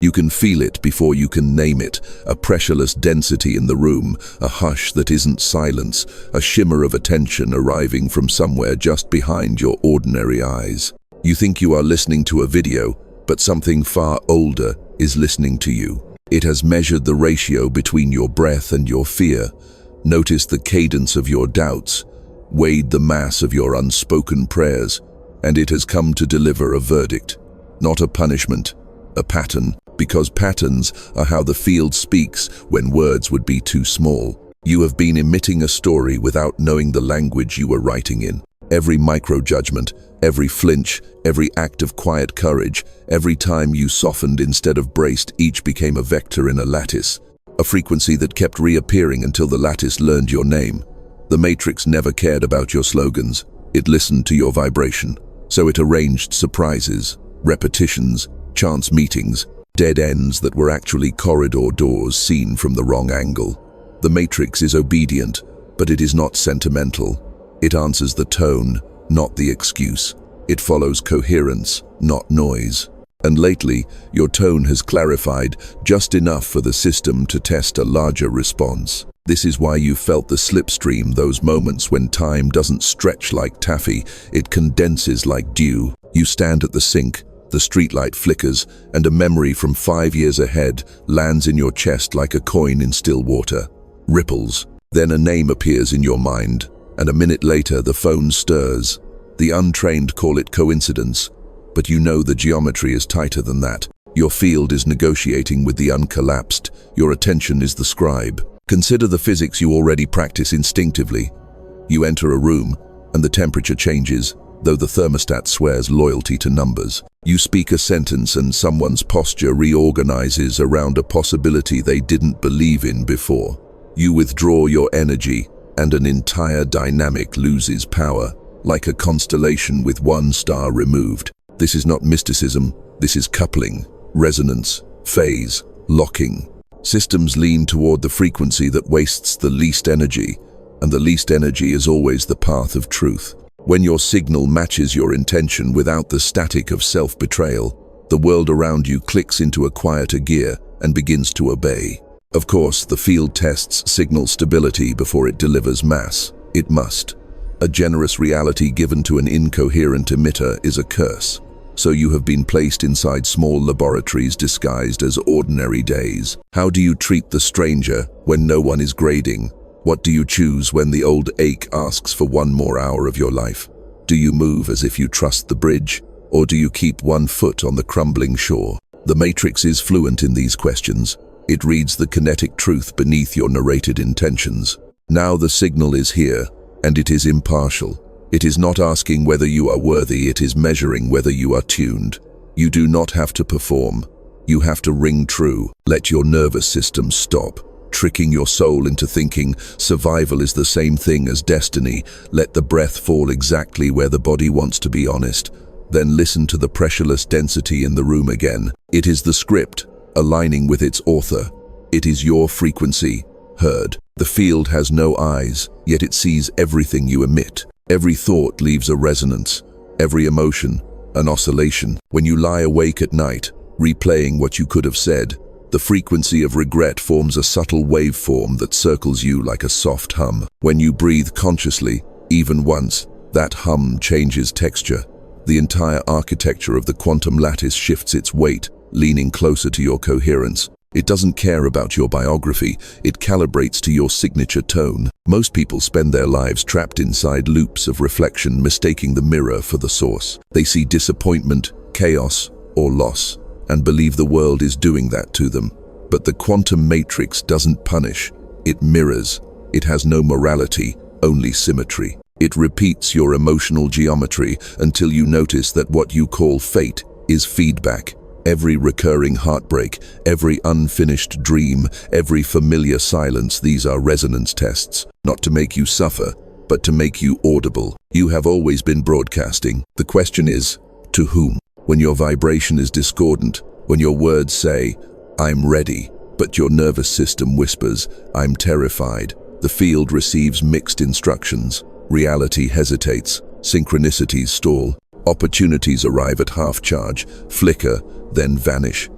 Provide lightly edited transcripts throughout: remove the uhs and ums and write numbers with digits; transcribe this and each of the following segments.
You can feel it before you can name it, a pressureless density in the room, a hush that isn't silence, a shimmer of attention arriving from somewhere just behind your ordinary eyes. You think you are listening to a video, but something far older is listening to you. It has measured the ratio between your breath and your fear, noticed the cadence of your doubts, weighed the mass of your unspoken prayers, and it has come to deliver a verdict, not a punishment, a pattern, because patterns are how the field speaks when words would be too small. You have been emitting a story without knowing the language you were writing in. Every micro-judgment, every flinch, every act of quiet courage, every time you softened instead of braced, each became a vector in a lattice, a frequency that kept reappearing until the lattice learned your name. The matrix never cared about your slogans. It listened to your vibration. So it arranged surprises, repetitions, chance meetings, dead ends that were actually corridor doors seen from the wrong angle. The matrix is obedient, but it is not sentimental. It answers the tone, not the excuse. It follows coherence, not noise. And lately, your tone has clarified just enough for the system to test a larger response. This is why you felt the slipstream, those moments when time doesn't stretch like taffy, it condenses like dew. You stand at the sink, the streetlight flickers, and a memory from 5 years ahead lands in your chest like a coin in still water. Ripples. Then a name appears in your mind, and a minute later the phone stirs. The untrained call it coincidence, but you know the geometry is tighter than that. Your field is negotiating with the uncollapsed. Your attention is the scribe. Consider the physics you already practice instinctively. You enter a room, and the temperature changes, though the thermostat swears loyalty to numbers. You speak a sentence and someone's posture reorganizes around a possibility they didn't believe in before. You withdraw your energy, and an entire dynamic loses power, like a constellation with one star removed. This is not mysticism, this is coupling, resonance, phase, locking. Systems lean toward the frequency that wastes the least energy, and the least energy is always the path of truth. When your signal matches your intention without the static of self-betrayal, the world around you clicks into a quieter gear and begins to obey. Of course, the field tests signal stability before it delivers mass. It must. A generous reality given to an incoherent emitter is a curse. So you have been placed inside small laboratories disguised as ordinary days. How do you treat the stranger when no one is grading? What do you choose when the old ache asks for one more hour of your life? Do you move as if you trust the bridge, or do you keep one foot on the crumbling shore? The matrix is fluent in these questions. It reads the kinetic truth beneath your narrated intentions. Now the signal is here, and it is impartial. It is not asking whether you are worthy, it is measuring whether you are tuned. You do not have to perform. You have to ring true. Let your nervous system stop, tricking your soul into thinking survival is the same thing as destiny. Let the breath fall exactly where the body wants to be honest. Then listen to the pressureless density in the room again. It is the script, aligning with its author. It is your frequency, heard. The field has no eyes, yet it sees everything you emit. Every thought leaves a resonance, every emotion, an oscillation. When you lie awake at night, replaying what you could have said, the frequency of regret forms a subtle waveform that circles you like a soft hum. When you breathe consciously, even once, that hum changes texture. The entire architecture of the quantum lattice shifts its weight, leaning closer to your coherence. It doesn't care about your biography, it calibrates to your signature tone. Most people spend their lives trapped inside loops of reflection, mistaking the mirror for the source. They see disappointment, chaos, or loss, and believe the world is doing that to them. But the quantum matrix doesn't punish, it mirrors. It has no morality, only symmetry. It repeats your emotional geometry until you notice that what you call fate is feedback. Every recurring heartbreak, every unfinished dream, every familiar silence, these are resonance tests, not to make you suffer, but to make you audible. You have always been broadcasting. The question is, to whom? When your vibration is discordant, when your words say, "I'm ready," but your nervous system whispers, "I'm terrified," the field receives mixed instructions. Reality hesitates, synchronicities stall, opportunities arrive at half charge, flicker, then vanish.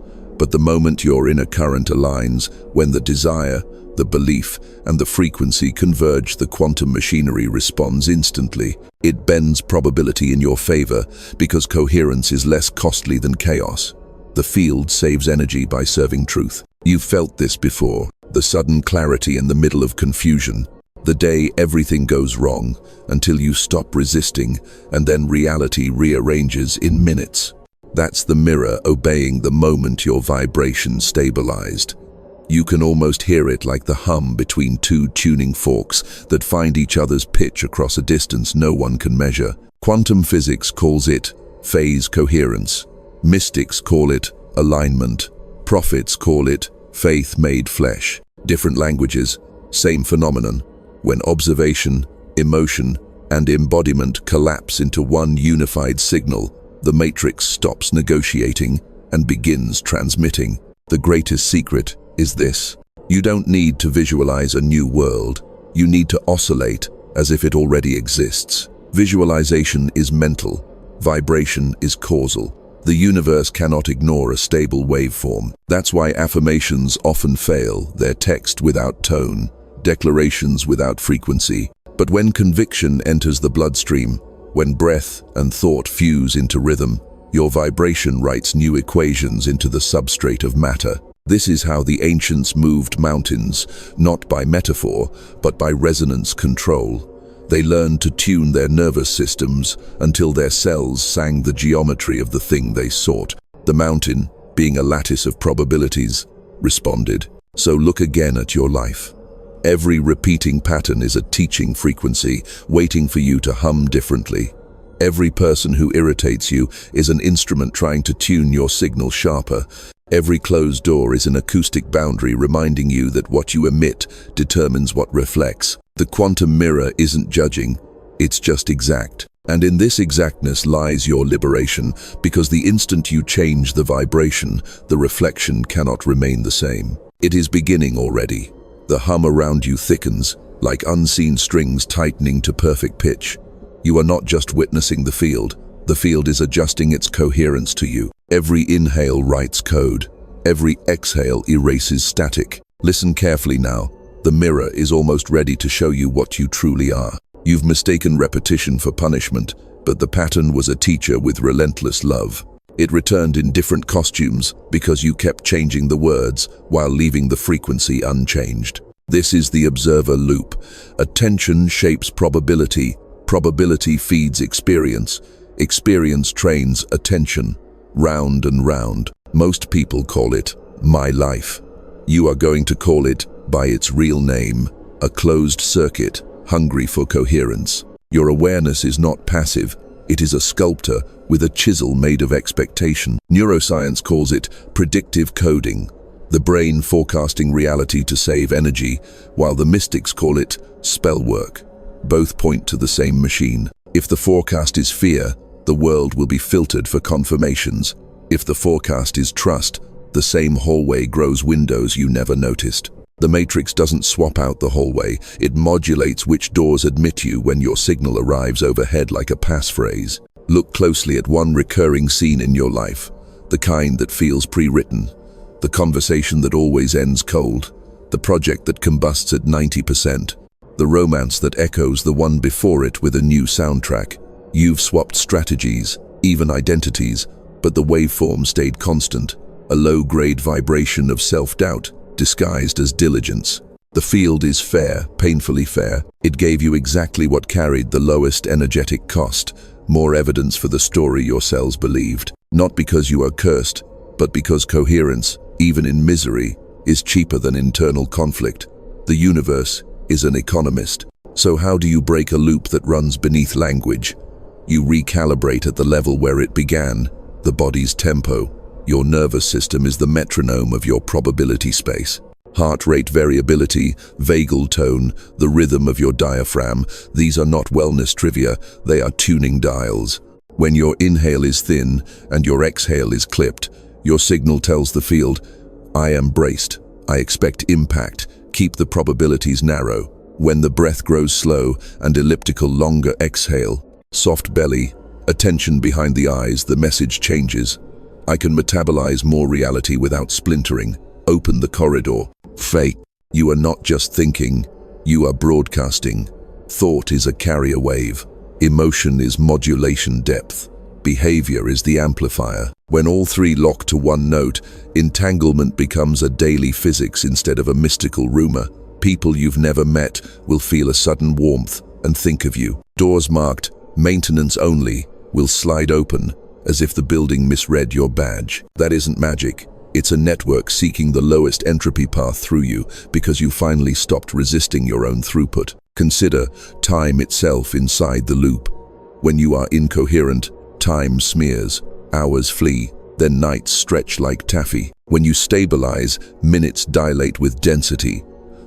But the moment your inner current aligns, when the desire, the belief, and the frequency converge, the quantum machinery responds instantly. It bends probability in your favor because coherence is less costly than chaos. The field saves energy by serving truth. You've felt this before, the sudden clarity in the middle of confusion. The day everything goes wrong, until you stop resisting, and then reality rearranges in minutes. That's the mirror obeying the moment your vibration stabilized. You can almost hear it like the hum between two tuning forks that find each other's pitch across a distance no one can measure. Quantum physics calls it phase coherence. Mystics call it alignment. Prophets call it faith made flesh. Different languages, same phenomenon. When observation, emotion, and embodiment collapse into one unified signal, the matrix stops negotiating and begins transmitting. The greatest secret is this: you don't need to visualize a new world. You need to oscillate as if it already exists. Visualization is mental. Vibration is causal. The universe cannot ignore a stable waveform. That's why affirmations often fail. They're text without tone, declarations without frequency. But when conviction enters the bloodstream, when breath and thought fuse into rhythm, your vibration writes new equations into the substrate of matter. This is how the ancients moved mountains, not by metaphor, but by resonance control. They learned to tune their nervous systems until their cells sang the geometry of the thing they sought. The mountain, being a lattice of probabilities, responded. So look again at your life. Every repeating pattern is a teaching frequency, waiting for you to hum differently. Every person who irritates you is an instrument trying to tune your signal sharper. Every closed door is an acoustic boundary reminding you that what you emit determines what reflects. The quantum mirror isn't judging, it's just exact. And in this exactness lies your liberation, because the instant you change the vibration, the reflection cannot remain the same. It is beginning already. The hum around you thickens, like unseen strings tightening to perfect pitch. You are not just witnessing the field is adjusting its coherence to you. Every inhale writes code. Every exhale erases static. Listen carefully now. The mirror is almost ready to show you what you truly are. You've mistaken repetition for punishment, but the pattern was a teacher with relentless love. It returned in different costumes because you kept changing the words while leaving the frequency unchanged. This is the observer loop. Attention shapes probability. Probability feeds experience. Experience trains attention. Round and round. Most people call it my life. You are going to call it by its real name, a closed circuit, hungry for coherence. Your awareness is not passive. It is a sculptor with a chisel made of expectation. Neuroscience calls it predictive coding, the brain forecasting reality to save energy, while the mystics call it spell work. Both point to the same machine. If the forecast is fear, the world will be filtered for confirmations. If the forecast is trust, the same hallway grows windows you never noticed. The matrix doesn't swap out the hallway, it modulates which doors admit you when your signal arrives overhead like a passphrase. Look closely at one recurring scene in your life, the kind that feels pre-written, the conversation that always ends cold, the project that combusts at 90%, the romance that echoes the one before it with a new soundtrack. You've swapped strategies, even identities, but the waveform stayed constant, a low-grade vibration of self-doubt, disguised as diligence. The field is fair, painfully fair. It gave you exactly what carried the lowest energetic cost, more evidence for the story your cells believed. Not because you are cursed, but because coherence, even in misery, is cheaper than internal conflict. The universe is an economist. So how do you break a loop that runs beneath language? You recalibrate at the level where it began, the body's tempo. Your nervous system is the metronome of your probability space. Heart rate variability, vagal tone, the rhythm of your diaphragm, these are not wellness trivia, they are tuning dials. When your inhale is thin and your exhale is clipped, your signal tells the field, I am braced, I expect impact, keep the probabilities narrow. When the breath grows slow and elliptical longer exhale, soft belly, attention behind the eyes, the message changes. I can metabolize more reality without splintering. Open the corridor. Fake. You are not just thinking, you are broadcasting. Thought is a carrier wave. Emotion is modulation depth. Behavior is the amplifier. When all three lock to one note, entanglement becomes a daily physics instead of a mystical rumor. People you've never met will feel a sudden warmth and think of you. Doors marked "Maintenance Only" will slide open as if the building misread your badge. That isn't magic. It's a network seeking the lowest entropy path through you because you finally stopped resisting your own throughput. Consider time itself inside the loop. When you are incoherent, time smears, hours flee, then nights stretch like taffy. When you stabilize, minutes dilate with density.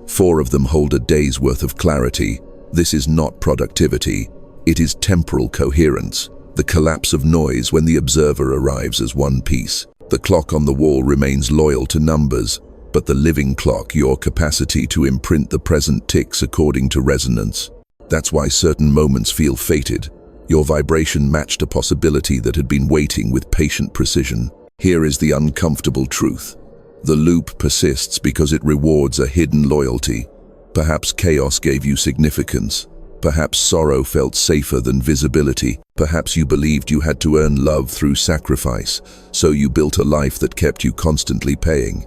4 of them hold a day's worth of clarity. This is not productivity. It is temporal coherence, the collapse of noise when the observer arrives as one piece. The clock on the wall remains loyal to numbers, but the living clock, your capacity to imprint the present, ticks according to resonance. That's why certain moments feel fated. Your vibration matched a possibility that had been waiting with patient precision. Here is the uncomfortable truth. The loop persists because it rewards a hidden loyalty. Perhaps chaos gave you significance. Perhaps sorrow felt safer than visibility. Perhaps you believed you had to earn love through sacrifice, so you built a life that kept you constantly paying.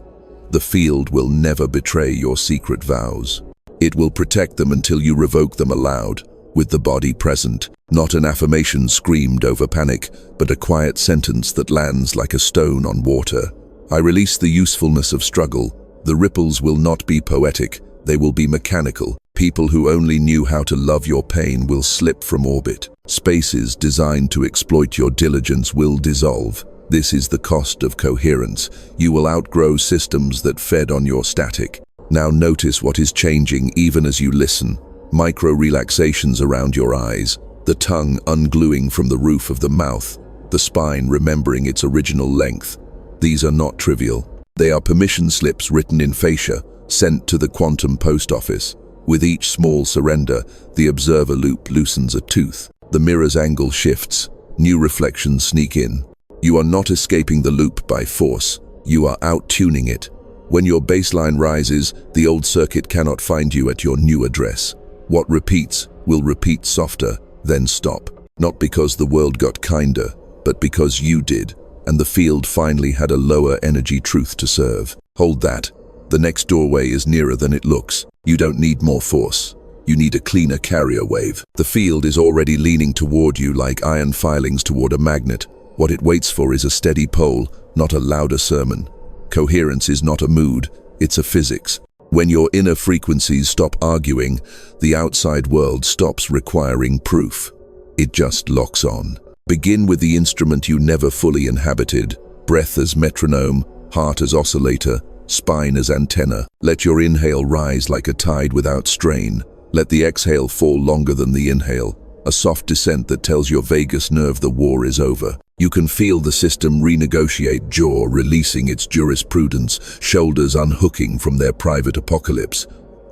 The field will never betray your secret vows. It will protect them until you revoke them aloud, with the body present. Not an affirmation screamed over panic, but a quiet sentence that lands like a stone on water. I release the usefulness of struggle. The ripples will not be poetic, they will be mechanical. People who only knew how to love your pain will slip from orbit. Spaces designed to exploit your diligence will dissolve. This is the cost of coherence. You will outgrow systems that fed on your static. Now notice what is changing even as you listen. Micro-relaxations around your eyes, the tongue ungluing from the roof of the mouth, the spine remembering its original length. These are not trivial. They are permission slips written in fascia, sent to the quantum post office. With each small surrender, the observer loop loosens a tooth. The mirror's angle shifts. New reflections sneak in. You are not escaping the loop by force. You are out-tuning it. When your baseline rises, the old circuit cannot find you at your new address. What repeats will repeat softer, then stop. Not because the world got kinder, but because you did, and the field finally had a lower energy truth to serve. Hold that. The next doorway is nearer than it looks. You don't need more force. You need a cleaner carrier wave. The field is already leaning toward you like iron filings toward a magnet. What it waits for is a steady pole, not a louder sermon. Coherence is not a mood, it's a physics. When your inner frequencies stop arguing, the outside world stops requiring proof. It just locks on. Begin with the instrument you never fully inhabited. Breath as metronome, heart as oscillator, spine as antenna. Let your inhale rise like a tide without strain. Let the exhale fall longer than the inhale. A soft descent that tells your vagus nerve the war is over. You can feel the system renegotiate, jaw releasing its jurisprudence, shoulders unhooking from their private apocalypse.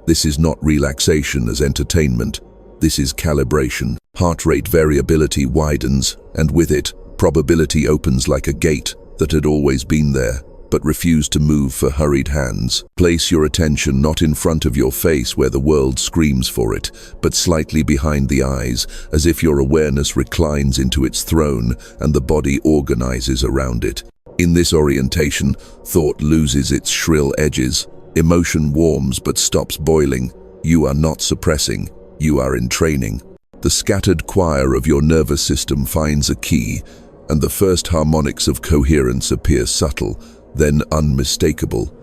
This is not relaxation as entertainment. This is calibration. Heart rate variability widens, and with it, probability opens like a gate that had always been there, but refused to move for hurried hands. Place your attention not in front of your face where the world screams for it, but slightly behind the eyes, as if your awareness reclines into its throne and the body organizes around it. In this orientation, thought loses its shrill edges. Emotion warms but stops boiling. You are not suppressing, you are entraining. The scattered choir of your nervous system finds a key, and the first harmonics of coherence appear subtle, then unmistakable.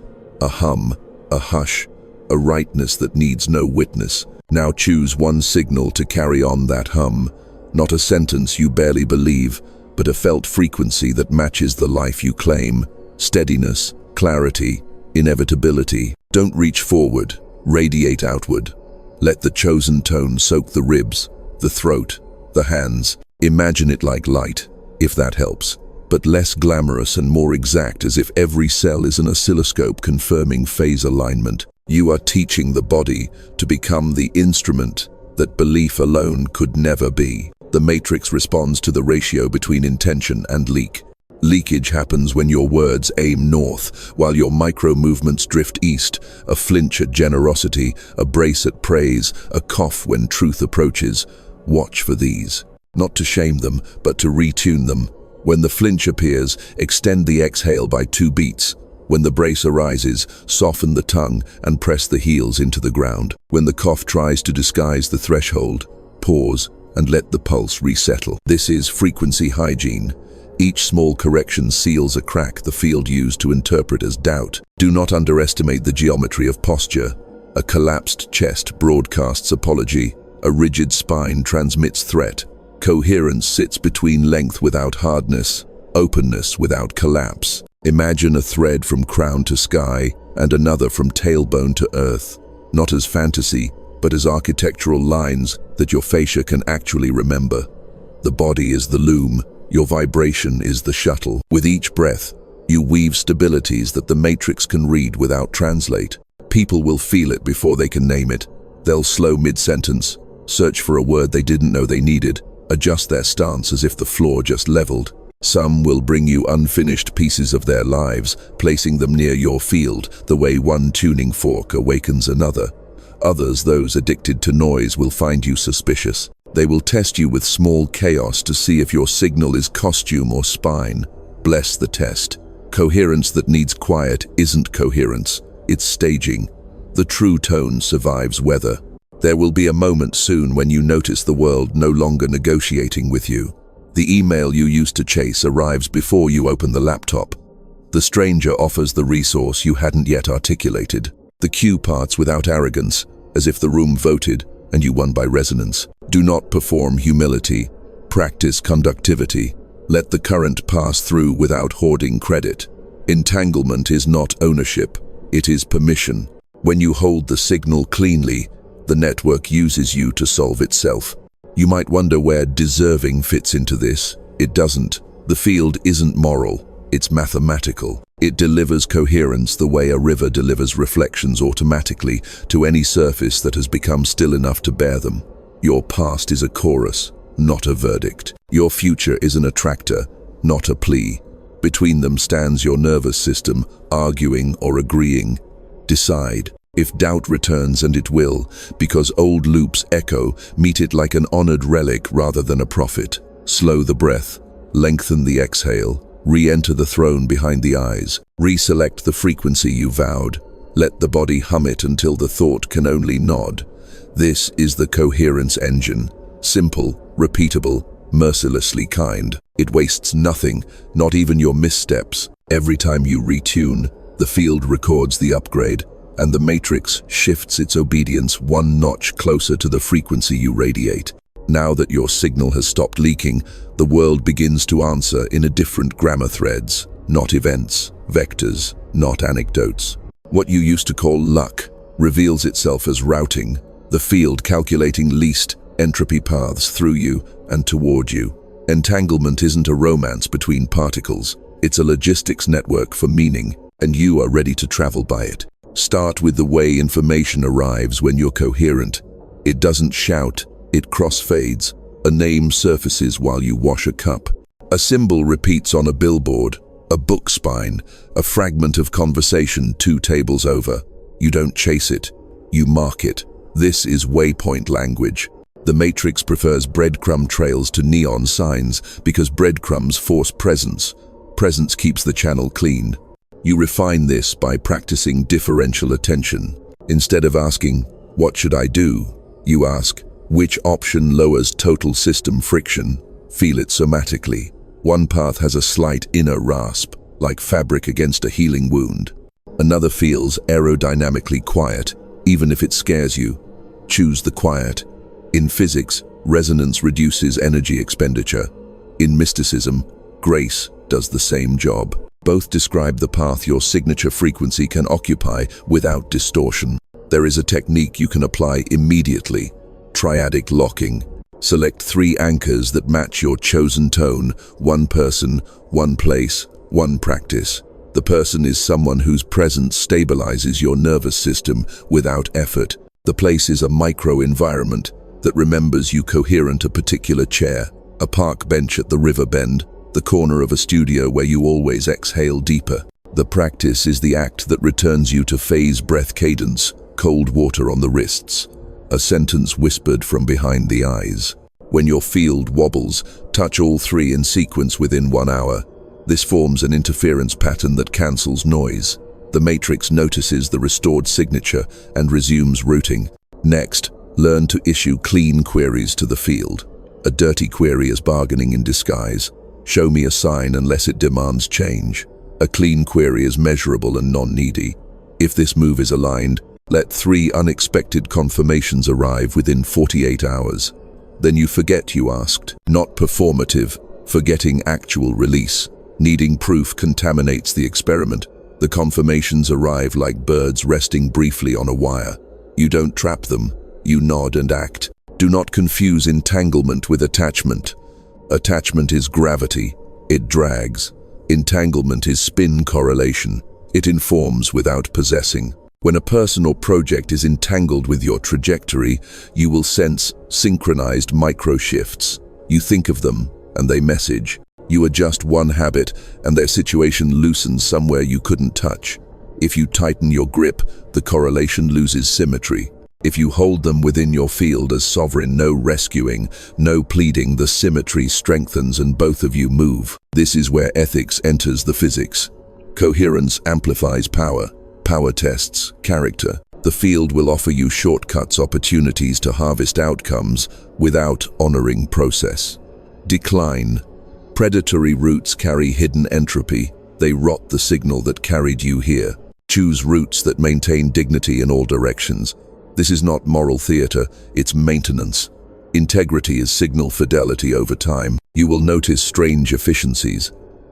A hum, a hush, a rightness that needs no witness. Now choose one signal to carry on that hum. Not a sentence you barely believe, but a felt frequency that matches the life you claim. Steadiness, clarity, inevitability. Don't reach forward, radiate outward. Let the chosen tone soak the ribs, the throat, the hands. Imagine it like light, if that helps, but less glamorous and more exact, as if every cell is an oscilloscope confirming phase alignment. You are teaching the body to become the instrument that belief alone could never be. The matrix responds to the ratio between intention and leak. Leakage happens when your words aim north, while your micro-movements drift east, a flinch at generosity, a brace at praise, a cough when truth approaches. Watch for these. Not to shame them, but to retune them. When the flinch appears, extend the exhale by 2 beats. When the brace arises, soften the tongue and press the heels into the ground. When the cough tries to disguise the threshold, pause and let the pulse resettle. This is frequency hygiene. Each small correction seals a crack the field used to interpret as doubt. Do not underestimate the geometry of posture. A collapsed chest broadcasts apology. A rigid spine transmits threat. Coherence sits between length without hardness, openness without collapse. Imagine a thread from crown to sky and another from tailbone to earth, not as fantasy, but as architectural lines that your fascia can actually remember. The body is the loom, your vibration is the shuttle. With each breath, you weave stabilities that the matrix can read without translate. People will feel it before they can name it. They'll slow mid-sentence, search for a word they didn't know they needed, adjust their stance as if the floor just leveled. Some will bring you unfinished pieces of their lives, placing them near your field, the way one tuning fork awakens another. Others, those addicted to noise, will find you suspicious. They will test you with small chaos to see if your signal is costume or spine. Bless the test. Coherence that needs quiet isn't coherence, it's staging. The true tone survives weather. There will be a moment soon when you notice the world no longer negotiating with you. The email you used to chase arrives before you open the laptop. The stranger offers the resource you hadn't yet articulated. The cue parts without arrogance, as if the room voted and you won by resonance. Do not perform humility. Practice conductivity. Let the current pass through without hoarding credit. Entanglement is not ownership, it is permission. When you hold the signal cleanly, the network uses you to solve itself. You might wonder where deserving fits into this. It doesn't. The field isn't moral, it's mathematical. It delivers coherence the way a river delivers reflections automatically to any surface that has become still enough to bear them. Your past is a chorus, not a verdict. Your future is an attractor, not a plea. Between them stands your nervous system, arguing or agreeing. Decide. If doubt returns, and it will, because old loops echo, meet it like an honored relic rather than a prophet. Slow the breath, lengthen the exhale, re-enter the throne behind the eyes, reselect the frequency you vowed. Let the body hum it until the thought can only nod. This is the coherence engine. Simple, repeatable, mercilessly kind. It wastes nothing, not even your missteps. Every time you retune, the field records the upgrade, and the matrix shifts its obedience one notch closer to the frequency you radiate. Now that your signal has stopped leaking, the world begins to answer in a different grammar threads, not events, vectors, not anecdotes. What you used to call luck reveals itself as routing, the field calculating least entropy paths through you and toward you. Entanglement isn't a romance between particles, it's a logistics network for meaning, and you are ready to travel by it. Start with the way information arrives when you're coherent. It doesn't shout, it crossfades. A name surfaces while you wash a cup. A symbol repeats on a billboard, a book spine, a fragment of conversation 2 tables over. You don't chase it, you mark it. This is waypoint language. The matrix prefers breadcrumb trails to neon signs because breadcrumbs force presence. Presence keeps the channel clean. You refine this by practicing differential attention. Instead of asking, "What should I do?" you ask, "Which option lowers total system friction?" Feel it somatically. One path has a slight inner rasp, like fabric against a healing wound. Another feels aerodynamically quiet, even if it scares you. Choose the quiet. In physics, resonance reduces energy expenditure. In mysticism, grace does the same job. Both describe the path your signature frequency can occupy without distortion. There is a technique you can apply immediately: triadic locking. Select 3 anchors that match your chosen tone: one person, one place, one practice. The person is someone whose presence stabilizes your nervous system without effort. The place is a micro-environment that remembers you coherent: a particular chair, a park bench at the river bend, the corner of a studio where you always exhale deeper. The practice is the act that returns you to phase breath cadence, cold water on the wrists, a sentence whispered from behind the eyes. When your field wobbles, touch all three in sequence within 1 hour. This forms an interference pattern that cancels noise. The matrix notices the restored signature and resumes routing. Next, learn to issue clean queries to the field. A dirty query is bargaining in disguise. Show me a sign unless it demands change. A clean query is measurable and non-needy. If this move is aligned, let 3 unexpected confirmations arrive within 48 hours. Then you forget you asked. Not performative, forgetting actual release. Needing proof contaminates the experiment. The confirmations arrive like birds resting briefly on a wire. You don't trap them, you nod and act. Do not confuse entanglement with attachment. Attachment is gravity, it drags. Entanglement is spin correlation, it informs without possessing. When a person or project is entangled with your trajectory, you will sense synchronized micro-shifts. You think of them, and they message. You adjust one habit, and their situation loosens somewhere you couldn't touch. If you tighten your grip, the correlation loses symmetry. If you hold them within your field as sovereign, no rescuing, no pleading, the symmetry strengthens and both of you move. This is where ethics enters the physics. Coherence amplifies power. Power tests character. The field will offer you shortcuts, opportunities to harvest outcomes without honoring process. Decline. Predatory routes carry hidden entropy. They rot the signal that carried you here. Choose routes that maintain dignity in all directions. This is not moral theater, it's maintenance. Integrity is signal fidelity over time. You will notice strange efficiencies.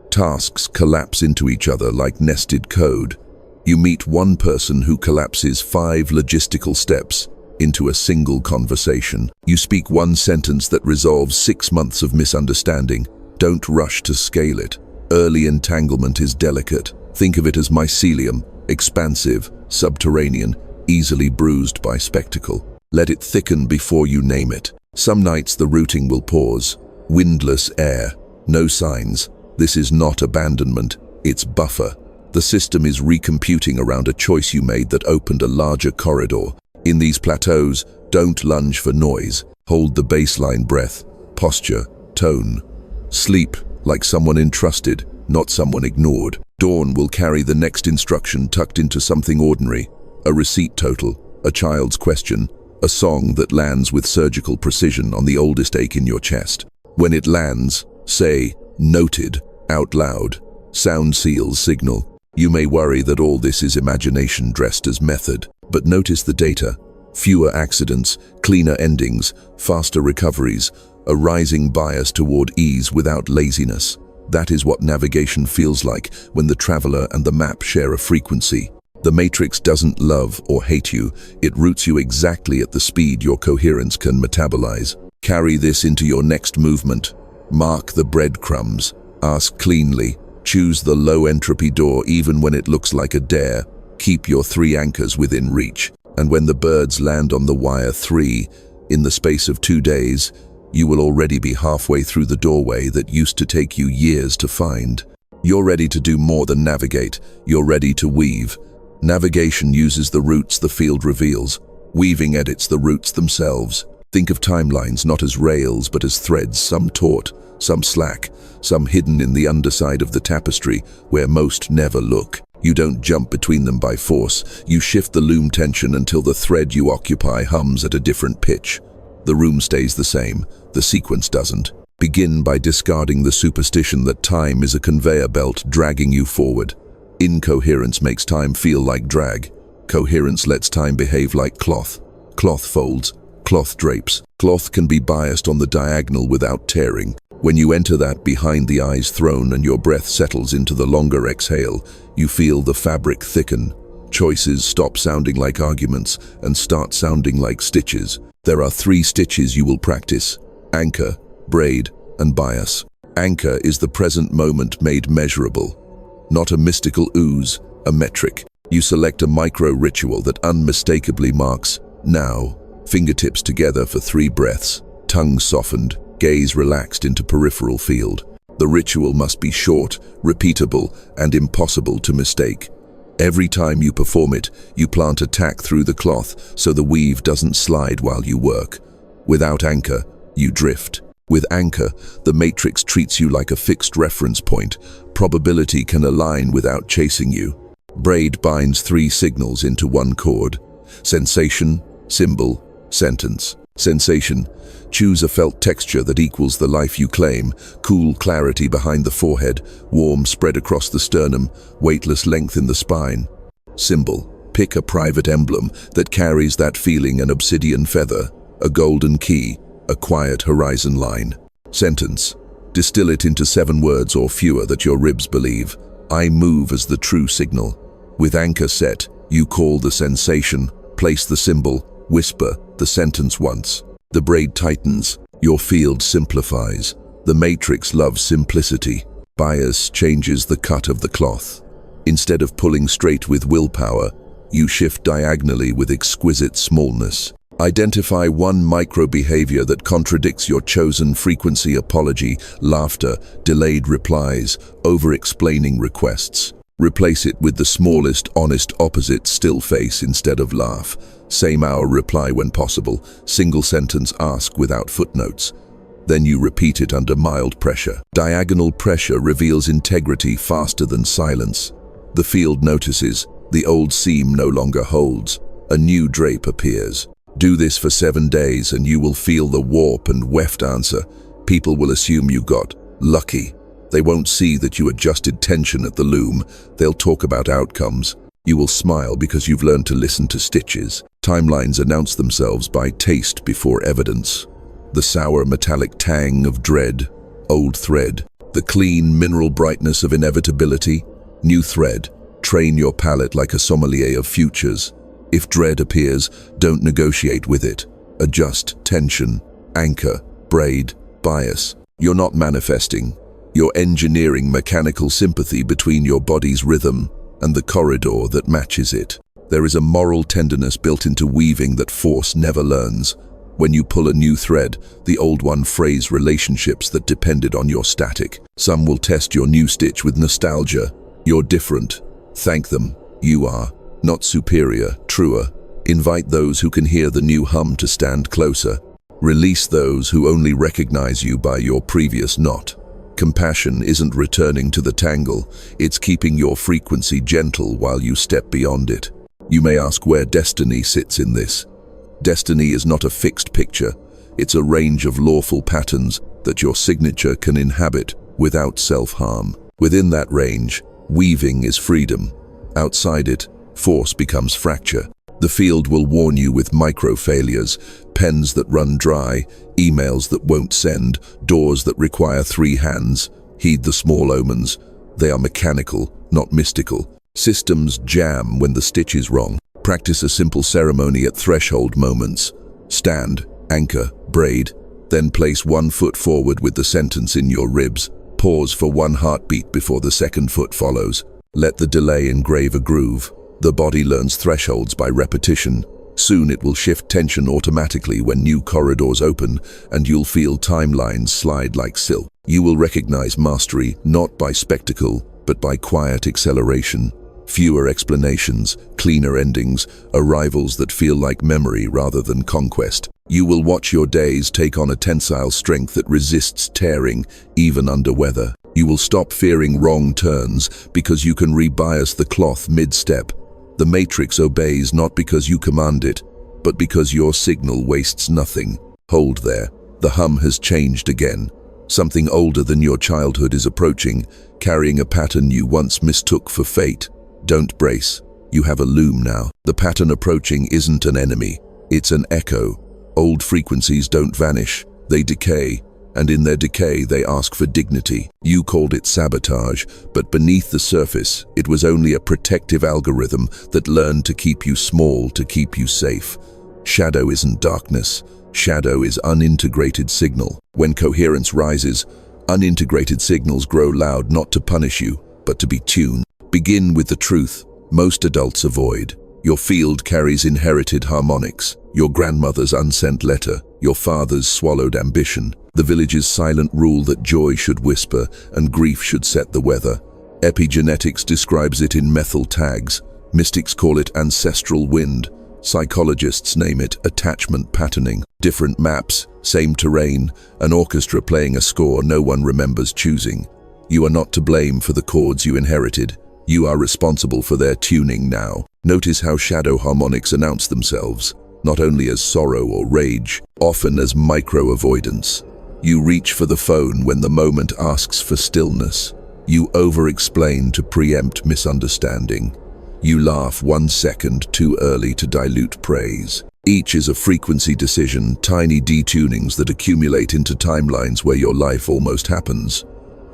Tasks collapse into each other like nested code. You meet one person who collapses 5 logistical steps into a single conversation. You speak one sentence that resolves 6 months of misunderstanding. Don't rush to scale it. Early entanglement is delicate. Think of it as mycelium, expansive, subterranean, easily bruised by spectacle. Let it thicken before you name it. Some nights the routing will pause. Windless air. No signs. This is not abandonment, it's buffer. The system is recomputing around a choice you made that opened a larger corridor. In these plateaus, don't lunge for noise. Hold the baseline breath, posture, tone. Sleep like someone entrusted, not someone ignored. Dawn will carry the next instruction tucked into something ordinary. A receipt total, a child's question, a song that lands with surgical precision on the oldest ache in your chest. When it lands, say, noted, out loud. Sound seals signal. You may worry that all this is imagination dressed as method, but notice the data. Fewer accidents, cleaner endings, faster recoveries, a rising bias toward ease without laziness. That is what navigation feels like when the traveler and the map share a frequency. The matrix doesn't love or hate you, it routes you exactly at the speed your coherence can metabolize. Carry this into your next movement. Mark the breadcrumbs. Ask cleanly. Choose the low entropy door even when it looks like a dare. Keep your 3 anchors within reach. And when the birds land on the wire 3, in the space of 2 days, you will already be halfway through the doorway that used to take you years to find. You're ready to do more than navigate. You're ready to weave. Navigation uses the routes the field reveals. Weaving edits the routes themselves. Think of timelines not as rails but as threads, some taut, some slack, some hidden in the underside of the tapestry where most never look. You don't jump between them by force. You shift the loom tension until the thread you occupy hums at a different pitch. The room stays the same. The sequence doesn't. Begin by discarding the superstition that time is a conveyor belt dragging you forward. Incoherence makes time feel like drag. Coherence lets time behave like cloth. Cloth folds, cloth drapes. Cloth can be biased on the diagonal without tearing. When you enter that behind the eyes throne and your breath settles into the longer exhale, you feel the fabric thicken. Choices stop sounding like arguments and start sounding like stitches. There are 3 stitches you will practice: anchor, braid, and bias. Anchor is the present moment made measurable. Not a mystical ooze, a metric. You select a micro-ritual that unmistakably marks now. Fingertips together for 3 breaths, tongue softened, gaze relaxed into peripheral field. The ritual must be short, repeatable, and impossible to mistake. Every time you perform it, you plant a tack through the cloth so the weave doesn't slide while you work. Without anchor, you drift. With anchor, the matrix treats you like a fixed reference point. Probability can align without chasing you. Braid binds 3 signals into one chord: sensation, symbol, sentence. Sensation: choose a felt texture that equals the life you claim. Cool clarity behind the forehead, warm spread across the sternum, weightless length in the spine. Symbol: pick a private emblem that carries that feeling: an obsidian feather, a golden key, a quiet horizon line. Sentence: distill it into 7 words or fewer that your ribs believe. I move as the true signal. With anchor set, you call the sensation, place the symbol, whisper the sentence once. The braid tightens, your field simplifies. The matrix loves simplicity. Bias changes the cut of the cloth. Instead of pulling straight with willpower, you shift diagonally with exquisite smallness. Identify one micro-behavior that contradicts your chosen frequency: apology, laughter, delayed replies, over-explaining requests. Replace it with the smallest, honest opposite: still face instead of laugh. Same hour reply when possible. Single sentence ask without footnotes. Then you repeat it under mild pressure. Diagonal pressure reveals integrity faster than silence. The field notices. The old seam no longer holds. A new drape appears. Do this for 7 days and you will feel the warp and weft answer. People will assume you got lucky. They won't see that you adjusted tension at the loom. They'll talk about outcomes. You will smile because you've learned to listen to stitches. Timelines announce themselves by taste before evidence. The sour metallic tang of dread, old thread. The clean mineral brightness of inevitability, new thread. Train your palate like a sommelier of futures. If dread appears, don't negotiate with it. Adjust tension, anchor, braid, bias. You're not manifesting. You're engineering mechanical sympathy between your body's rhythm and the corridor that matches it. There is a moral tenderness built into weaving that force never learns. When you pull a new thread, the old one frays relationships that depended on your static. Some will test your new stitch with nostalgia. You're different. Thank them. You are. Not superior, truer. Invite those who can hear the new hum to stand closer. Release those who only recognize you by your previous knot. Compassion isn't returning to the tangle, it's keeping your frequency gentle while you step beyond it. You may ask where destiny sits in this. Destiny is not a fixed picture, it's a range of lawful patterns that your signature can inhabit without self-harm. Within that range, weaving is freedom. Outside it, force becomes fracture. The field will warn you with micro-failures, pens that run dry, emails that won't send, doors that require 3 hands. Heed the small omens. They are mechanical, not mystical. Systems jam when the stitch is wrong. Practice a simple ceremony at threshold moments. Stand, anchor, braid, then place 1 foot forward with the sentence in your ribs. Pause for 1 heartbeat before the second foot follows. Let the delay engrave a groove. The body learns thresholds by repetition. Soon it will shift tension automatically when new corridors open, and you'll feel timelines slide like silk. You will recognize mastery not by spectacle, but by quiet acceleration. Fewer explanations, cleaner endings, arrivals that feel like memory rather than conquest. You will watch your days take on a tensile strength that resists tearing, even under weather. You will stop fearing wrong turns because you can rebias the cloth mid-step. The matrix obeys not because you command it, but because your signal wastes nothing. Hold there. The hum has changed again. Something older than your childhood is approaching, carrying a pattern you once mistook for fate. Don't brace. You have a loom now. The pattern approaching isn't an enemy. It's an echo. Old frequencies don't vanish. They decay. And in their decay, they ask for dignity. You called it sabotage, but beneath the surface, it was only a protective algorithm that learned to keep you small, to keep you safe. Shadow isn't darkness. Shadow is unintegrated signal. When coherence rises, unintegrated signals grow loud not to punish you, but to be tuned. Begin with the truth most adults avoid. Your field carries inherited harmonics, your grandmother's unsent letter, your father's swallowed ambition. The village's silent rule that joy should whisper and grief should set the weather. Epigenetics describes it in methyl tags. Mystics call it ancestral wind. Psychologists name it attachment patterning. Different maps, same terrain, an orchestra playing a score no one remembers choosing. You are not to blame for the chords you inherited. You are responsible for their tuning now. Notice how shadow harmonics announce themselves, not only as sorrow or rage, often as micro-avoidance. You reach for the phone when the moment asks for stillness. You over-explain to preempt misunderstanding. You laugh 1 second too early to dilute praise. Each is a frequency decision, tiny detunings that accumulate into timelines where your life almost happens.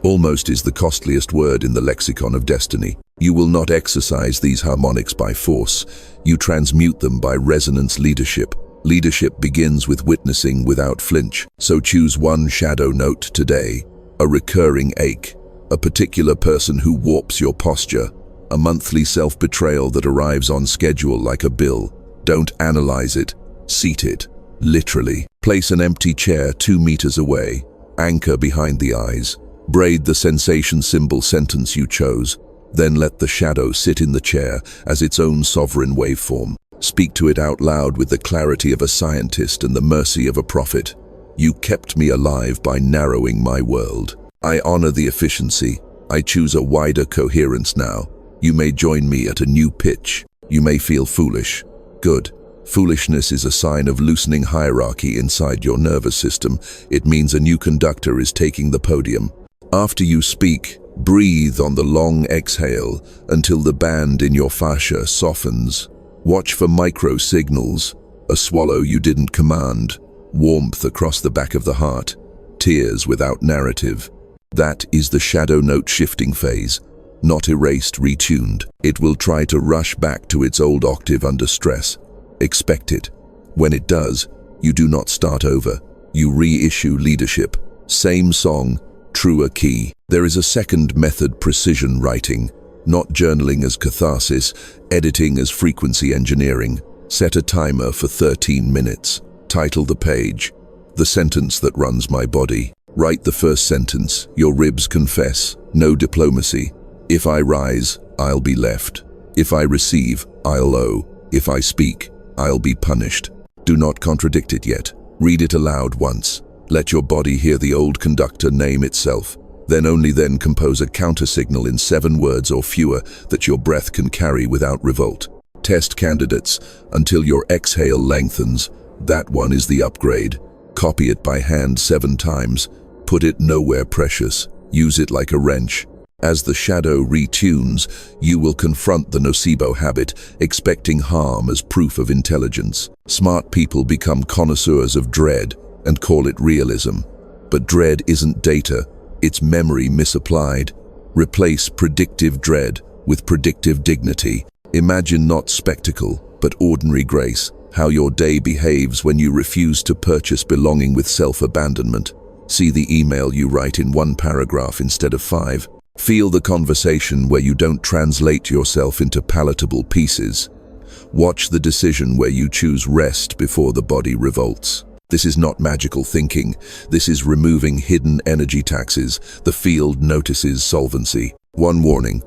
Almost is the costliest word in the lexicon of destiny. You will not exercise these harmonics by force. You transmute them by resonance leadership. Leadership begins with witnessing without flinch. So choose one shadow note today. A recurring ache. A particular person who warps your posture. A monthly self-betrayal that arrives on schedule like a bill. Don't analyze it. Seat it. Literally. Place an empty chair 2 meters away. Anchor behind the eyes. Braid the sensation symbol sentence you chose. Then let the shadow sit in the chair as its own sovereign waveform. Speak to it out loud with the clarity of a scientist and the mercy of a prophet. You kept me alive by narrowing my world. I honor the efficiency. I choose a wider coherence now. You may join me at a new pitch. You may feel foolish. Good. Foolishness is a sign of loosening hierarchy inside your nervous system. It means a new conductor is taking the podium. After you speak, breathe on the long exhale until the band in your fascia softens. Watch for micro signals. A swallow you didn't command. Warmth across the back of the heart. Tears without narrative. That is the shadow note shifting phase. Not erased, retuned. It will try to rush back to its old octave under stress. Expect it. When it does, you do not start over. You reissue leadership. Same song, truer key. There is a second method, precision writing. Not journaling as catharsis, editing as frequency engineering. Set a timer for 13 minutes. Title the page, "The Sentence That Runs My Body." Write the first sentence, "Your ribs confess." No diplomacy. If I rise, I'll be left. If I receive, I'll owe. If I speak, I'll be punished. Do not contradict it yet. Read it aloud once. Let your body hear the old conductor name itself. Then only then compose a countersignal in 7 words or fewer that your breath can carry without revolt. Test candidates until your exhale lengthens. That one is the upgrade. Copy it by hand 7 times. Put it nowhere precious. Use it like a wrench. As the shadow retunes, you will confront the nocebo habit, expecting harm as proof of intelligence. Smart people become connoisseurs of dread and call it realism. But dread isn't data, it's memory misapplied. Replace predictive dread with predictive dignity. Imagine not spectacle, but ordinary grace, how your day behaves when you refuse to purchase belonging with self-abandonment. See the email you write in 1 paragraph instead of 5. Feel the conversation where you don't translate yourself into palatable pieces. Watch the decision where you choose rest before the body revolts. This is not magical thinking. This is removing hidden energy taxes. The field notices solvency. One warning.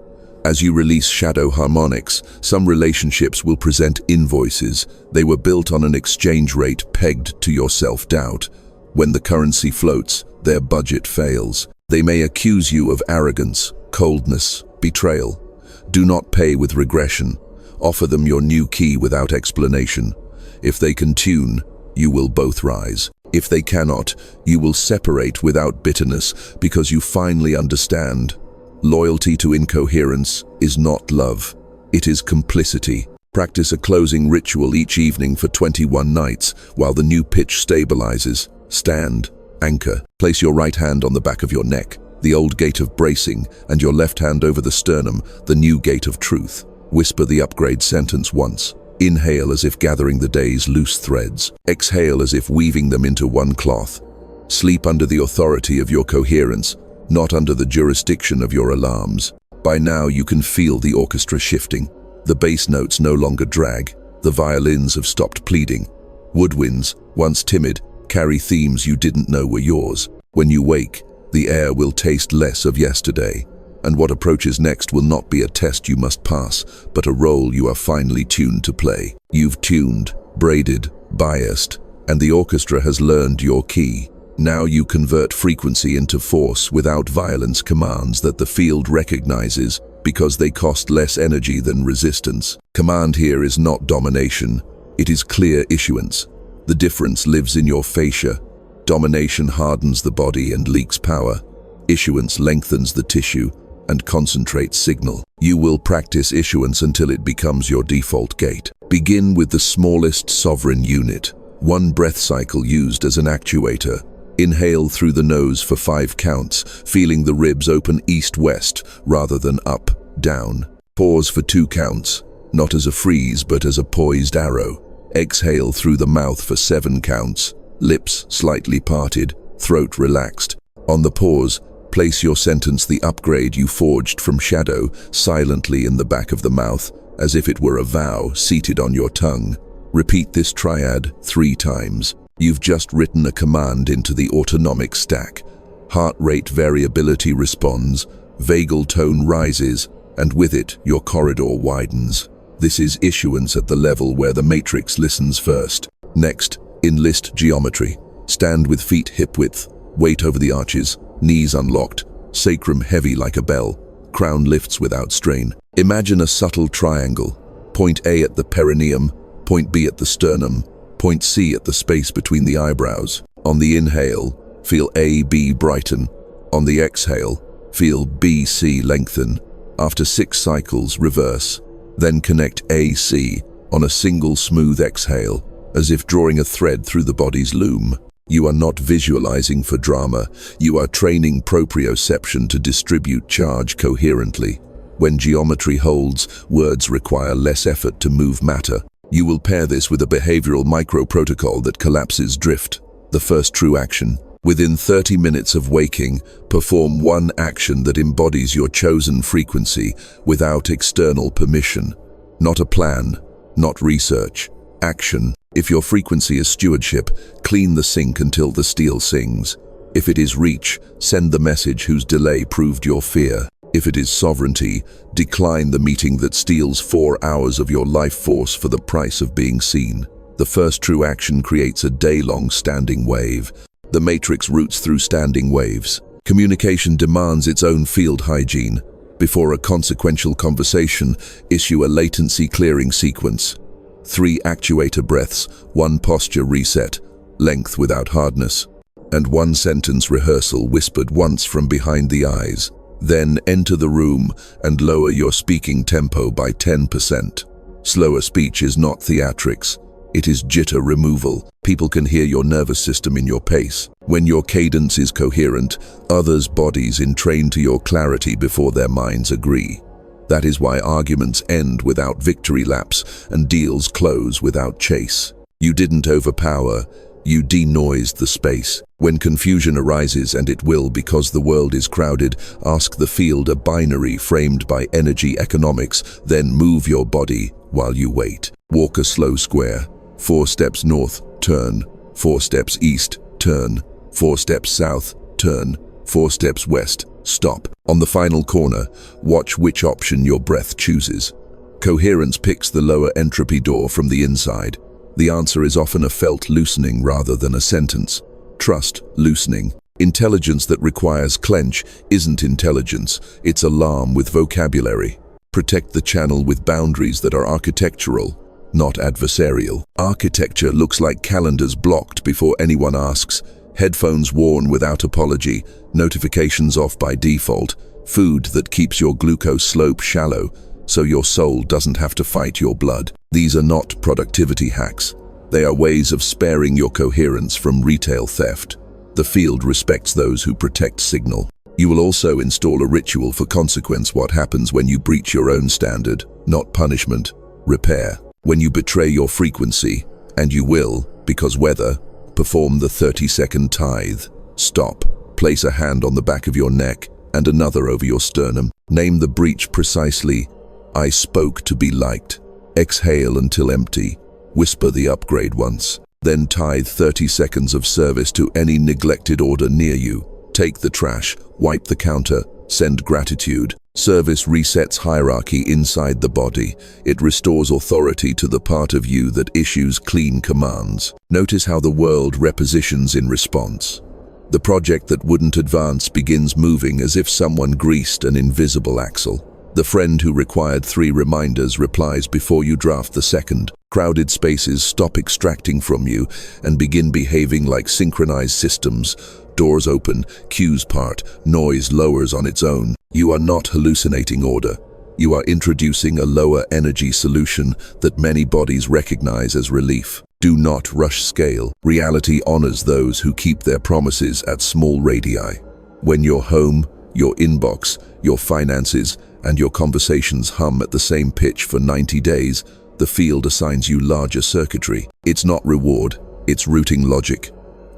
As you release shadow harmonics, some relationships will present invoices. They were built on an exchange rate pegged to your self-doubt. When the currency floats, their budget fails. They may accuse you of arrogance, coldness, betrayal. Do not pay with regression. Offer them your new key without explanation. If they can tune, you will both rise. If they cannot, you will separate without bitterness because you finally understand. Loyalty to incoherence is not love. It is complicity. Practice a closing ritual each evening for 21 nights while the new pitch stabilizes. Stand. Anchor. Place your right hand on the back of your neck, the old gate of bracing, and your left hand over the sternum, the new gate of truth. Whisper the upgrade sentence once. Inhale as if gathering the day's loose threads. Exhale as if weaving them into one cloth. Sleep under the authority of your coherence, not under the jurisdiction of your alarms. By now you can feel the orchestra shifting. The bass notes no longer drag. The violins have stopped pleading. Woodwinds, once timid, carry themes you didn't know were yours. When you wake, the air will taste less of yesterday, and what approaches next will not be a test you must pass, but a role you are finally tuned to play. You've tuned, braided, biased, and the orchestra has learned your key. Now you convert frequency into force without violence commands that the field recognizes because they cost less energy than resistance. Command here is not domination, it is clear issuance. The difference lives in your fascia. Domination hardens the body and leaks power. Issuance lengthens the tissue and concentrates signal. You will practice issuance until it becomes your default gait. Begin with the smallest sovereign unit, one breath cycle used as an actuator. Inhale through the nose for 5 counts, feeling the ribs open east-west rather than up-down. Pause for 2 counts, not as a freeze but as a poised arrow. Exhale through the mouth for 7 counts, lips slightly parted, throat relaxed. On the pause, place your sentence "the upgrade you forged from shadow" silently in the back of the mouth, as if it were a vow seated on your tongue. Repeat this triad 3 times. You've just written a command into the autonomic stack. Heart rate variability responds, vagal tone rises, and with it, your corridor widens. This is issuance at the level where the matrix listens first. Next, enlist geometry. Stand with feet hip-width, weight over the arches, knees unlocked, sacrum heavy like a bell, crown lifts without strain. Imagine a subtle triangle. Point A at the perineum, point B at the sternum, point C at the space between the eyebrows. On the inhale, feel AB brighten. On the exhale, feel BC lengthen. After 6 cycles, reverse. Then connect AC on a single smooth exhale, as if drawing a thread through the body's loom. You are not visualizing for drama, you are training proprioception to distribute charge coherently. When geometry holds, words require less effort to move matter. You will pair this with a behavioral micro-protocol that collapses drift. The first true action. Within 30 minutes of waking, perform one action that embodies your chosen frequency without external permission. Not a plan, not research. Action. If your frequency is stewardship, clean the sink until the steel sings. If it is reach, send the message whose delay proved your fear. If it is sovereignty, decline the meeting that steals 4 hours of your life force for the price of being seen. The first true action creates a day-long standing wave. The matrix routes through standing waves. Communication demands its own field hygiene. Before a consequential conversation, issue a latency clearing sequence. 3 actuator breaths, 1 posture reset, length without hardness, and 1 sentence rehearsal whispered once from behind the eyes. Then enter the room and lower your speaking tempo by 10%. Slower speech is not theatrics. It is jitter removal. People can hear your nervous system in your pace. When your cadence is coherent, others' bodies entrain to your clarity before their minds agree. That is why arguments end without victory laps and deals close without chase. You didn't overpower, you denoised the space. When confusion arises, and it will because the world is crowded, ask the field a binary framed by energy economics, then move your body while you wait. Walk a slow square. 4 steps north, turn. 4 steps east, turn. 4 steps south, turn. 4 steps west, stop. On the final corner, watch which option your breath chooses. Coherence picks the lower entropy door from the inside. The answer is often a felt loosening rather than a sentence. Trust loosening. Intelligence that requires clench isn't intelligence, it's alarm with vocabulary. Protect the channel with boundaries that are architectural, not adversarial. Architecture looks like calendars blocked before anyone asks, headphones worn without apology, notifications off by default, food that keeps your glucose slope shallow so your soul doesn't have to fight your blood. These are not productivity hacks. They are ways of sparing your coherence from retail theft. The field respects those who protect signal. You will also install a ritual for consequence. What happens when you breach your own standard? Not punishment, repair. When you betray your frequency, and you will, because weather, perform the 30-second tithe. Stop. Place a hand on the back of your neck and another over your sternum. Name the breach precisely. I spoke to be liked. Exhale until empty. Whisper the upgrade once. Then tithe 30 seconds of service to any neglected order near you. Take the trash, wipe the counter, send gratitude. Service resets hierarchy inside the body. It restores authority to the part of you that issues clean commands. Notice how the world repositions in response. The project that wouldn't advance begins moving as if someone greased an invisible axle. The friend who required 3 reminders replies before you draft the second. Crowded spaces stop extracting from you and begin behaving like synchronized systems. Doors open, queues part, noise lowers on its own. You are not hallucinating order. You are introducing a lower energy solution that many bodies recognize as relief. Do not rush scale. Reality honors those who keep their promises at small radii. When your home, your inbox, your finances, and your conversations hum at the same pitch for 90 days, the field assigns you larger circuitry. It's not reward, it's routing logic.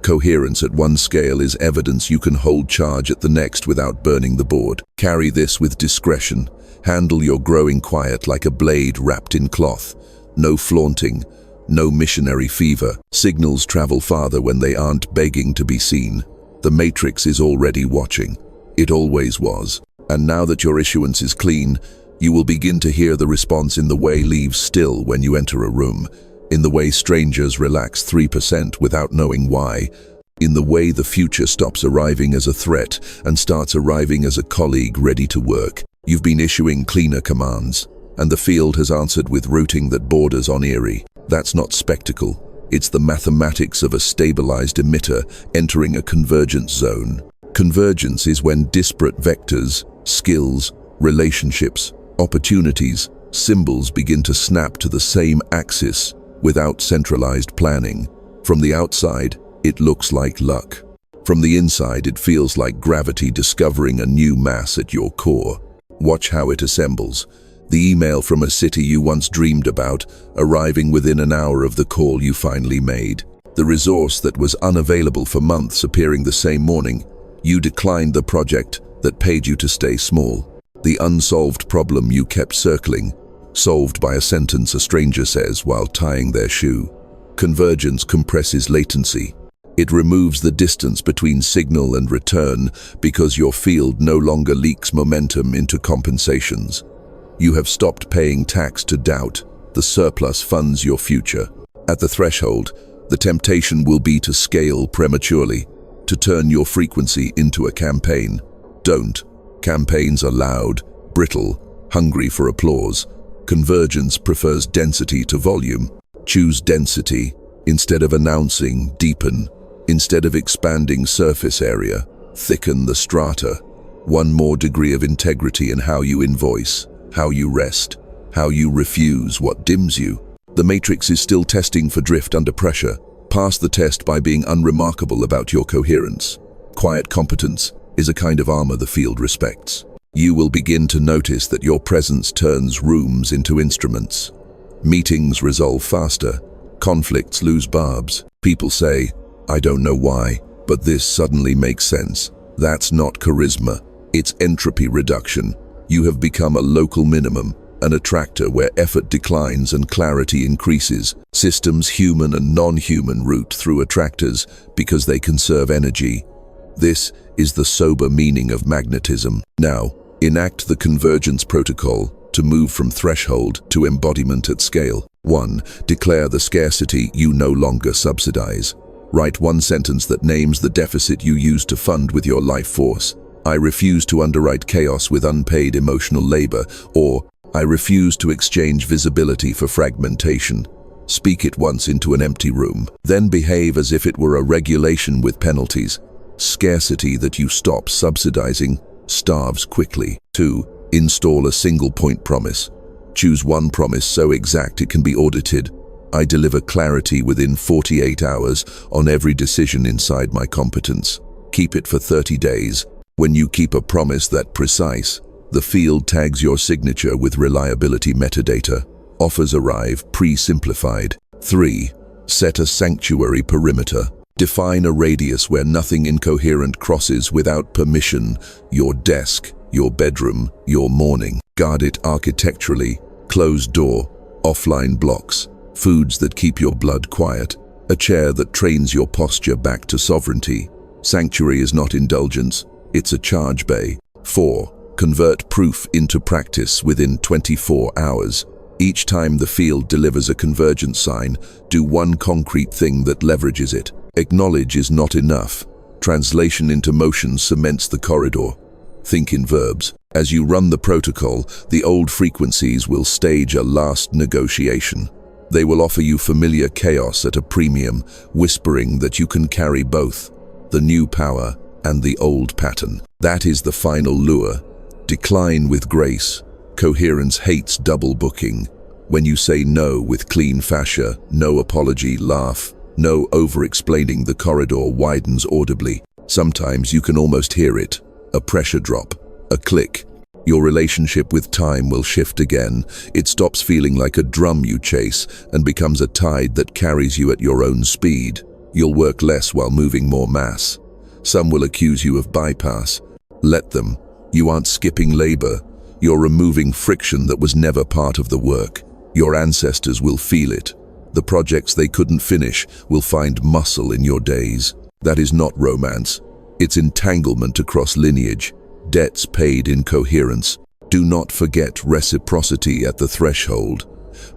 Coherence at one scale is evidence you can hold charge at the next without burning the board. Carry this with discretion. Handle your growing quiet like a blade wrapped in cloth. No flaunting, no missionary fever. Signals travel farther when they aren't begging to be seen. The matrix is already watching. It always was. And now that your issuance is clean, you will begin to hear the response in the way leaves still when you enter a room, in the way strangers relax 3% without knowing why, in the way the future stops arriving as a threat and starts arriving as a colleague ready to work. You've been issuing cleaner commands, and the field has answered with routing that borders on eerie. That's not spectacle. It's the mathematics of a stabilized emitter entering a convergence zone. Convergence is when disparate vectors, skills, relationships, opportunities, symbols begin to snap to the same axis without centralized planning. From the outside, it looks like luck. From the inside, it feels like gravity discovering a new mass at your core. Watch how it assembles. The email from a city you once dreamed about, arriving within an hour of the call you finally made. The resource that was unavailable for months appearing the same morning. You declined the project that paid you to stay small. The unsolved problem you kept circling, solved by a sentence a stranger says while tying their shoe. Convergence compresses latency. It removes the distance between signal and return because your field no longer leaks momentum into compensations. You have stopped paying tax to doubt. The surplus funds your future. At the threshold, the temptation will be to scale prematurely, to turn your frequency into a campaign. Don't. Campaigns are loud, brittle, hungry for applause. Convergence prefers density to volume. Choose density. Instead of announcing, deepen. Instead of expanding surface area, thicken the strata. One more degree of integrity in how you invoice, how you rest, how you refuse what dims you. The matrix is still testing for drift under pressure. Pass the test by being unremarkable about your coherence. Quiet competence is a kind of armor the field respects. You will begin to notice that your presence turns rooms into instruments. Meetings resolve faster. Conflicts lose barbs. People say, "I don't know why, but this suddenly makes sense." That's not charisma. It's entropy reduction. You have become a local minimum, an attractor where effort declines and clarity increases. Systems, human and non-human, route through attractors because they conserve energy. This is the sober meaning of magnetism. Now, enact the convergence protocol to move from threshold to embodiment at scale. 1. Declare the scarcity you no longer subsidize. Write one sentence that names the deficit you use to fund with your life force. I refuse to underwrite chaos with unpaid emotional labor, or I refuse to exchange visibility for fragmentation. Speak it once into an empty room. Then behave as if it were a regulation with penalties. Scarcity that you stop subsidizing starves quickly. 2. Install a single point promise. Choose one promise so exact it can be audited. I deliver clarity within 48 hours on every decision inside my competence. Keep it for 30 days. When you keep a promise that precise, the field tags your signature with reliability metadata. Offers arrive pre-simplified. 3. Set a sanctuary perimeter. Define a radius where nothing incoherent crosses without permission. Your desk, your bedroom, your morning. Guard it architecturally. Closed door, offline blocks, foods that keep your blood quiet. a chair that trains your posture back to sovereignty. Sanctuary is not indulgence, it's a charge bay. 4. Convert proof into practice within 24 hours. Each time the field delivers a convergence sign, do one concrete thing that leverages it. Acknowledge is not enough. Translation into motion cements the corridor. Think in verbs. As you run the protocol, the old frequencies will stage a last negotiation. They will offer you familiar chaos at a premium, whispering that you can carry both, the new power and the old pattern. That is the final lure. Decline with grace. Coherence hates double booking. When you say no with clean fascia, no apology, laugh, no over-explaining, the corridor widens audibly. Sometimes you can almost hear it. A pressure drop, a click. Your relationship with time will shift again. It stops feeling like a drum you chase and becomes a tide that carries you at your own speed. You'll work less while moving more mass. Some will accuse you of bypass. Let them. You aren't skipping labor. You're removing friction that was never part of the work. Your ancestors will feel it. The projects they couldn't finish will find muscle in your days. That is not romance. It's entanglement across lineage, debts paid in coherence. Do not forget reciprocity at the threshold.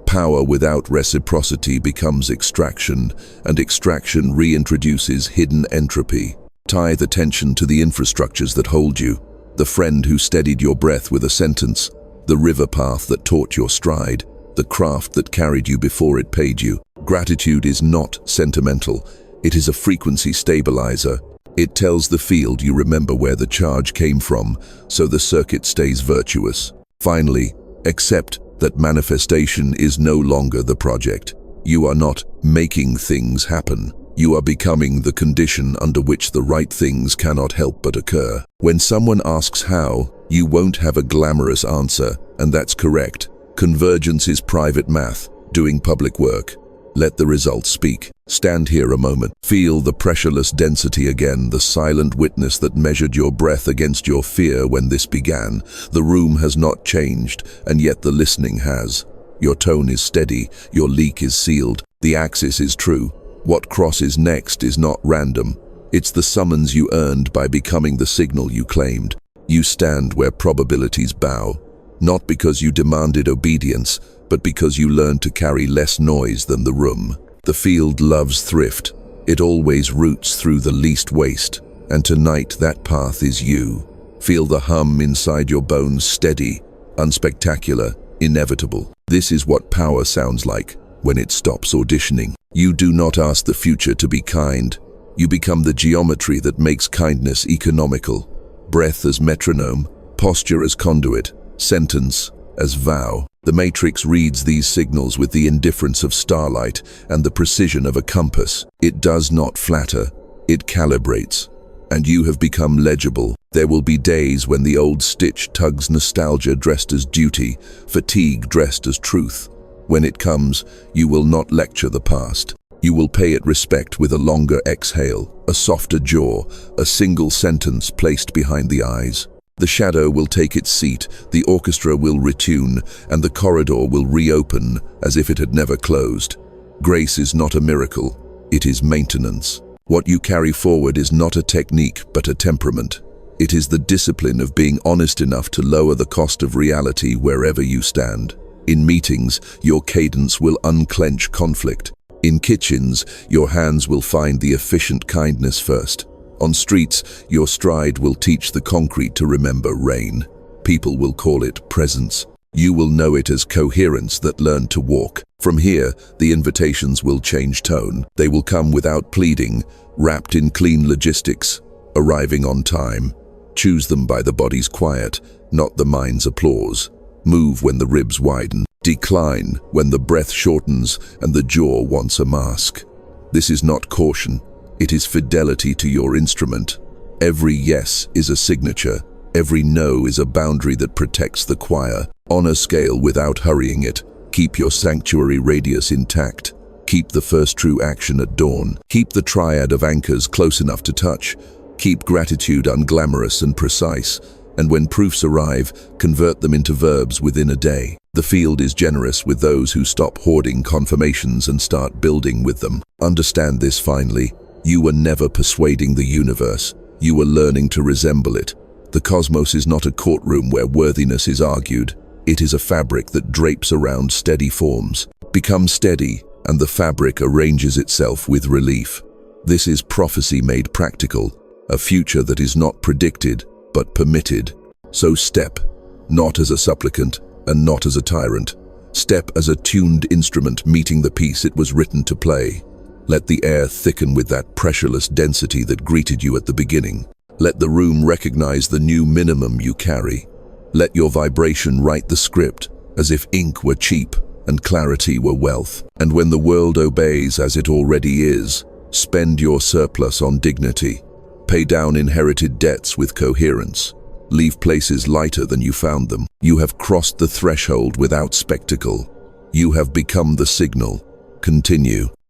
Power without reciprocity becomes extraction, and extraction reintroduces hidden entropy. Tie the tension to the infrastructures that hold you. The friend who steadied your breath with a sentence, the river path that taught your stride, the craft that carried you before it paid you. Gratitude is not sentimental. It is a frequency stabilizer. It tells the field you remember where the charge came from, so the circuit stays virtuous. Finally, accept that manifestation is no longer the project. You are not making things happen. You are becoming the condition under which the right things cannot help but occur. When someone asks how, you won't have a glamorous answer, and that's correct. Convergence is private math, doing public work. Let the results speak. Stand here a moment. Feel the pressureless density again, the silent witness that measured your breath against your fear when this began. The room has not changed, and yet the listening has. Your tone is steady, your leak is sealed, the axis is true. What crosses next is not random. It's the summons you earned by becoming the signal you claimed. You stand where probabilities bow, not because you demanded obedience, but because you learned to carry less noise than the room. The field loves thrift. It always roots through the least waste, and tonight that path is you. Feel the hum inside your bones, steady, unspectacular, inevitable. This is what power sounds like when it stops auditioning. You do not ask the future to be kind. You become the geometry that makes kindness economical. Breath as metronome, posture as conduit, sentence as vow. The matrix reads these signals with the indifference of starlight and the precision of a compass. It does not flatter, it calibrates. And you have become legible. There will be days when the old stitch tugs nostalgia dressed as duty, fatigue dressed as truth. When it comes, you will not lecture the past. You will pay it respect with a longer exhale, a softer jaw, a single sentence placed behind the eyes. The shadow will take its seat, the orchestra will retune, and the corridor will reopen as if it had never closed. Grace is not a miracle, it is maintenance. What you carry forward is not a technique but a temperament. It is the discipline of being honest enough to lower the cost of reality wherever you stand. In meetings, your cadence will unclench conflict. In kitchens, your hands will find the efficient kindness first. On streets, your stride will teach the concrete to remember rain. People will call it presence. You will know it as coherence that learned to walk. From here, the invitations will change tone. They will come without pleading, wrapped in clean logistics, arriving on time. Choose them by the body's quiet, not the mind's applause. Move when the ribs widen. Decline when the breath shortens and the jaw wants a mask. This is not caution. It is fidelity to your instrument. Every yes is a signature. Every no is a boundary that protects the choir. On a scale without hurrying it. Keep your sanctuary radius intact. Keep the first true action at dawn. Keep the triad of anchors close enough to touch. Keep gratitude unglamorous and precise. And when proofs arrive, convert them into verbs within a day. The field is generous with those who stop hoarding confirmations and start building with them. Understand this finally. You were never persuading the universe. You were learning to resemble it. The cosmos is not a courtroom where worthiness is argued. It is a fabric that drapes around steady forms. Become steady, and the fabric arranges itself with relief. This is prophecy made practical, a future that is not predicted, but permitted. So step, not as a supplicant, and not as a tyrant. Step as a tuned instrument meeting the piece it was written to play. Let the air thicken with that pressureless density that greeted you at the beginning. Let the room recognize the new minimum you carry. Let your vibration write the script, as if ink were cheap and clarity were wealth. And when the world obeys as it already is, spend your surplus on dignity. Pay down inherited debts with coherence. Leave places lighter than you found them. You have crossed the threshold without spectacle. You have become the signal. Continue.